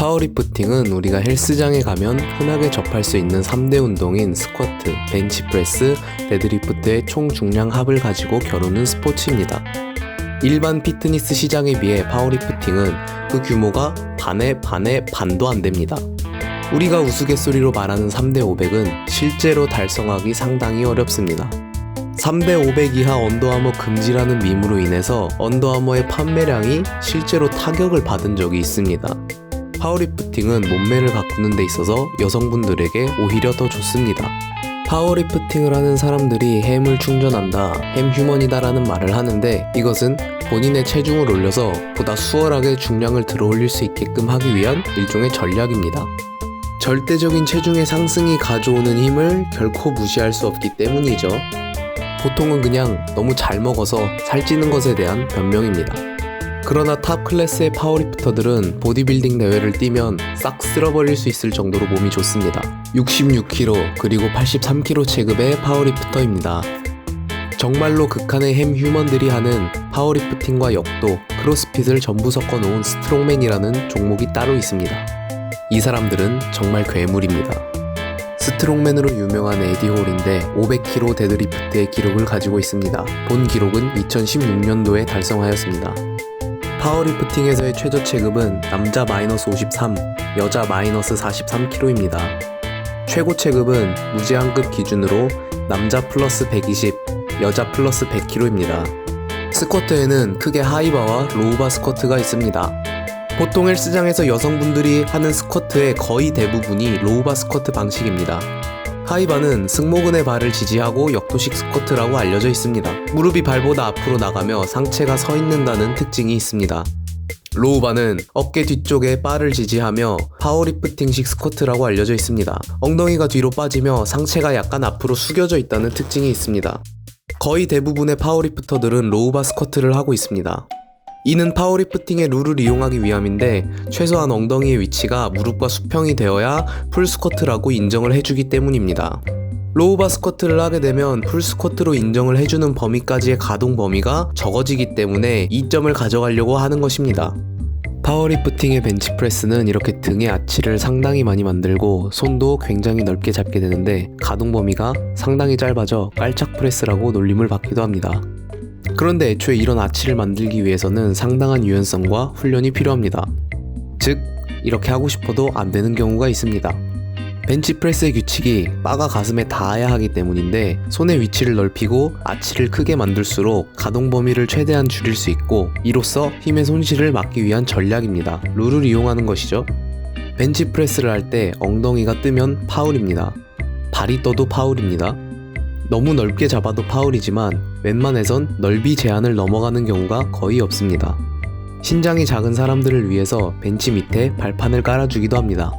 파워리프팅은 우리가 헬스장에 가면 흔하게 접할 수 있는 3대 운동인 스쿼트, 벤치프레스, 데드리프트의 총 중량 합을 가지고 겨루는 스포츠입니다. 일반 피트니스 시장에 비해 파워리프팅은 그 규모가 반의 반도 안 됩니다. 우리가 우스갯소리로 말하는 3대 500은 실제로 달성하기 상당히 어렵습니다. 3대 500 이하 언더아머 금지라는 밈으로 인해서 언더아머의 판매량이 실제로 타격을 받은 적이 있습니다. 파워리프팅은 몸매를 가꾸는 데 있어서 여성분들에게 오히려 더 좋습니다. 파워리프팅을 하는 사람들이 햄을 충전한다, 햄휴먼이다 라는 말을 하는데 이것은 본인의 체중을 올려서 보다 수월하게 중량을 들어 올릴 수 있게끔 하기 위한 일종의 전략입니다. 절대적인 체중의 상승이 가져오는 힘을 결코 무시할 수 없기 때문이죠. 보통은 그냥 너무 잘 먹어서 살찌는 것에 대한 변명입니다. 그러나 탑 클래스의 파워리프터들은 보디빌딩 대회를 뛰면 싹 쓸어버릴 수 있을 정도로 몸이 좋습니다. 66kg 그리고 83kg 체급의 파워리프터입니다. 정말로 극한의 햄 휴먼들이 하는 파워리프팅과 역도, 크로스핏을 전부 섞어놓은 스트롱맨이라는 종목이 따로 있습니다. 이 사람들은 정말 괴물입니다. 스트롱맨으로 유명한 에디 홀인데 500kg 데드리프트의 기록을 가지고 있습니다. 본 기록은 2016년도에 달성하였습니다. 파워리프팅에서의 최저 체급은 남자 -53, 여자 -43kg입니다. 최고 체급은 무제한급 기준으로 남자 플러스 120, 여자 플러스 100kg입니다. 스쿼트에는 크게 하이바와 로우바 스쿼트가 있습니다. 보통 헬스장에서 여성분들이 하는 스쿼트의 거의 대부분이 로우바 스쿼트 방식입니다. 하이바는 승모근의 발을 지지하고 역도식 스쿼트라고 알려져 있습니다. 무릎이 발보다 앞으로 나가며 상체가 서 있는다는 특징이 있습니다. 로우바는 어깨 뒤쪽에 바를 지지하며 파워리프팅식 스쿼트라고 알려져 있습니다. 엉덩이가 뒤로 빠지며 상체가 약간 앞으로 숙여져 있다는 특징이 있습니다. 거의 대부분의 파워리프터들은 로우바 스쿼트를 하고 있습니다. 이는 파워리프팅의 룰을 이용하기 위함인데 최소한 엉덩이의 위치가 무릎과 수평이 되어야 풀 스쿼트라고 인정을 해주기 때문입니다. 로우바 스쿼트를 하게 되면 풀 스쿼트로 인정을 해주는 범위까지의 가동 범위가 적어지기 때문에 이점을 가져가려고 하는 것입니다. 파워리프팅의 벤치프레스는 이렇게 등의 아치를 상당히 많이 만들고 손도 굉장히 넓게 잡게 되는데 가동 범위가 상당히 짧아져 깔짝 프레스라고 놀림을 받기도 합니다. 그런데 애초에 이런 아치를 만들기 위해서는 상당한 유연성과 훈련이 필요합니다. 즉, 이렇게 하고 싶어도 안 되는 경우가 있습니다. 벤치프레스의 규칙이 바가 가슴에 닿아야 하기 때문인데 손의 위치를 넓히고 아치를 크게 만들수록 가동 범위를 최대한 줄일 수 있고 이로써 힘의 손실을 막기 위한 전략입니다. 룰을 이용하는 것이죠. 벤치프레스를 할 때 엉덩이가 뜨면 파울입니다. 발이 떠도 파울입니다. 너무 넓게 잡아도 파울이지만 웬만해선 넓이 제한을 넘어가는 경우가 거의 없습니다. 신장이 작은 사람들을 위해서 벤치 밑에 발판을 깔아주기도 합니다.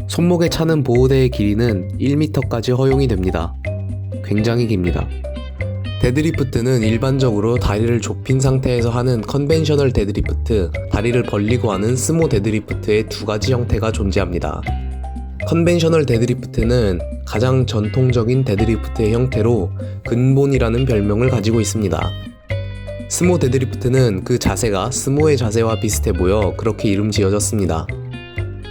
손목에 차는 보호대의 길이는 1m까지 허용이 됩니다. 굉장히 깁니다. 데드리프트는 일반적으로 다리를 좁힌 상태에서 하는 컨벤셔널 데드리프트, 다리를 벌리고 하는 스모 데드리프트의 두 가지 형태가 존재합니다. 컨벤셔널 데드리프트는 가장 전통적인 데드리프트의 형태로 근본이라는 별명을 가지고 있습니다. 스모 데드리프트는 그 자세가 스모의 자세와 비슷해 보여 그렇게 이름 지어졌습니다.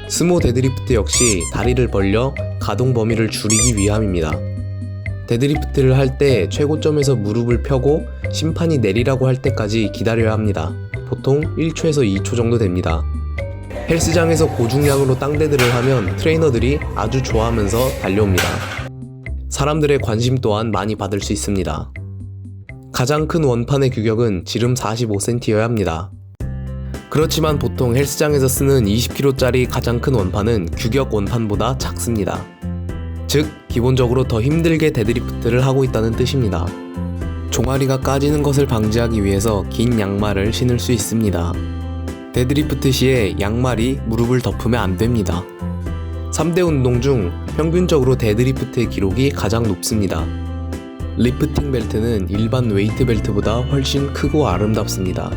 스모 데드리프트 역시 다리를 벌려 가동 범위를 줄이기 위함입니다. 데드리프트를 할 때 최고점에서 무릎을 펴고 심판이 내리라고 할 때까지 기다려야 합니다. 보통 1초에서 2초 정도 됩니다. 헬스장에서 고중량으로 땅데드를 하면 트레이너들이 아주 좋아하면서 달려옵니다. 사람들의 관심 또한 많이 받을 수 있습니다. 가장 큰 원판의 규격은 지름 45cm여야 합니다. 그렇지만 보통 헬스장에서 쓰는 20kg짜리 가장 큰 원판은 규격 원판보다 작습니다. 즉, 기본적으로 더 힘들게 데드리프트를 하고 있다는 뜻입니다. 종아리가 까지는 것을 방지하기 위해서 긴 양말을 신을 수 있습니다. 데드리프트 시에 양말이 무릎을 덮으면 안 됩니다. 3대 운동 중 평균적으로 데드리프트의 기록이 가장 높습니다. 리프팅 벨트는 일반 웨이트 벨트보다 훨씬 크고 아름답습니다.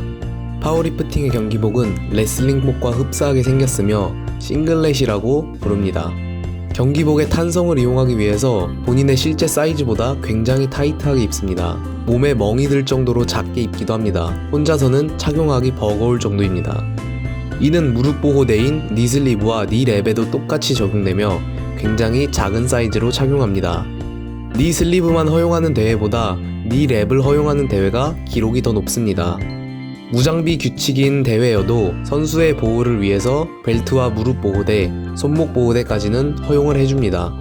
파워리프팅의 경기복은 레슬링복과 흡사하게 생겼으며 싱글렛이라고 부릅니다. 경기복의 탄성을 이용하기 위해서 본인의 실제 사이즈보다 굉장히 타이트하게 입습니다. 몸에 멍이 들 정도로 작게 입기도 합니다. 혼자서는 착용하기 버거울 정도입니다. 이는 무릎 보호대인 니슬리브와 니랩에도 똑같이 적용되며 굉장히 작은 사이즈로 착용합니다. 니슬리브만 허용하는 대회보다 니랩을 허용하는 대회가 기록이 더 높습니다. 무장비 규칙인 대회여도 선수의 보호를 위해서 벨트와 무릎 보호대, 손목 보호대까지는 허용을 해줍니다.